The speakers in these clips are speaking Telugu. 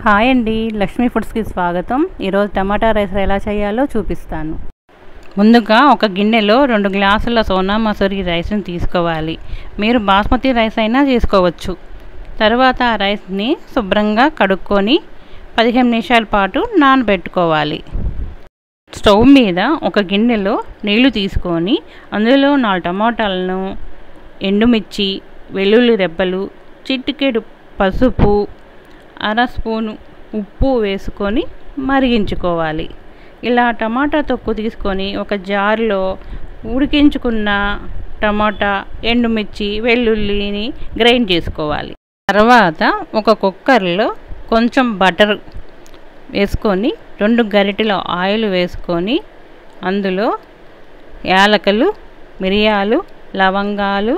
హాయ్ అండి, లక్ష్మీ ఫుడ్స్కి స్వాగతం. ఈరోజు టమాటా రైస్ ఎలా చేయాలో చూపిస్తాను. ముందుగా ఒక గిన్నెలో 2 గ్లాసుల సోనా మసూరి రైస్ని తీసుకోవాలి. మీరు బాస్మతి రైస్ అయినా చేసుకోవచ్చు. తర్వాత ఆ రైస్ని శుభ్రంగా కడుక్కొని 15 నిమిషాల పాటు నానబెట్టుకోవాలి. స్టవ్ మీద ఒక గిన్నెలో నీళ్లు తీసుకొని అందులో 4 టమాటాలను, ఎండుమిర్చి, వెల్లుల్లి రెబ్బలు, చిటికెడు పసుపు, అర స్పూను ఉప్పు వేసుకొని మరిగించుకోవాలి. ఇలా టమాటా తొక్కు తీసుకొని ఒక జార్లో ఉడికించుకున్న టమాటా, ఎండుమిర్చి, వెల్లుల్లిని గ్రైండ్ చేసుకోవాలి. తర్వాత ఒక కుక్కర్లో కొంచెం బటర్ వేసుకొని 2 గరిటెల ఆయిల్ వేసుకొని అందులో యాలకులు, మిరియాలు, లవంగాలు,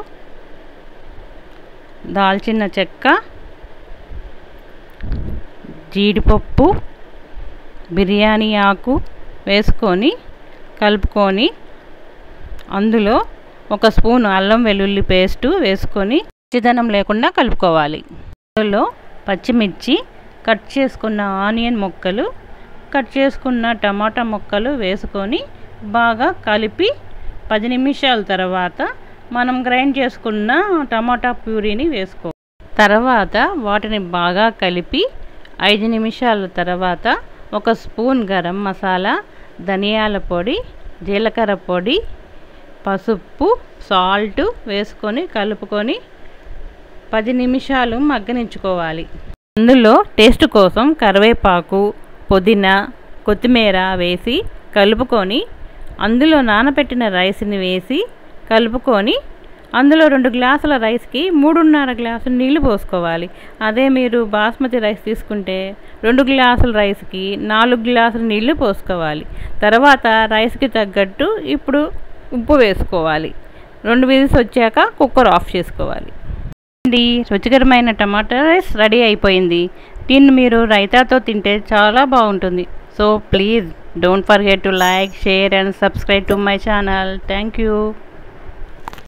దాల్చిన చెక్క, జీడిపప్పు, బిర్యానీ ఆకు వేసుకొని కలుపుకొని అందులో 1 స్పూన్ అల్లం వెల్లుల్లి పేస్టు వేసుకొని పచ్చిదనం లేకుండా కలుపుకోవాలి. అందులో పచ్చిమిర్చి, కట్ చేసుకున్న ఆనియన్ ముక్కలు, కట్ చేసుకున్న టమాటా ముక్కలు వేసుకొని బాగా కలిపి 10 నిమిషాల తర్వాత మనం గ్రైండ్ చేసుకున్న టమాటా ప్యూరీని వేసుకోవాలి. తర్వాత వాటిని బాగా కలిపి 5 నిమిషాల తర్వాత 1 స్పూన్ గరం మసాలా, ధనియాల పొడి, జీలకర్ర పొడి, పసుపు, సాల్ట్ వేసుకొని కలుపుకొని 10 నిమిషాలు మగ్గనించుకోవాలి. అందులో టేస్ట్ కోసం కరివేపాకు, పుదీనా, కొత్తిమీర వేసి కలుపుకొని అందులో నానబెట్టిన రైస్ని వేసి కలుపుకొని అందులో 2 గ్లాసుల రైస్కి 3.5 గ్లాసులు నీళ్లు పోసుకోవాలి. అదే మీరు బాస్మతి రైస్ తీసుకుంటే 2 గ్లాసుల రైస్కి 4 గ్లాసుల నీళ్లు పోసుకోవాలి. తర్వాత రైస్కి తగ్గట్టు ఇప్పుడు ఉప్పు వేసుకోవాలి. 2 విజిల్స్ వచ్చాక కుక్కర్ ఆఫ్ చేసుకోవాలి. రుచికరమైన టమాటా రైస్ రెడీ అయిపోయింది. దీన్ని మీరు రైతాతో తింటే చాలా బాగుంటుంది. So please don't forget to like, share and subscribe to my channel. Thank you.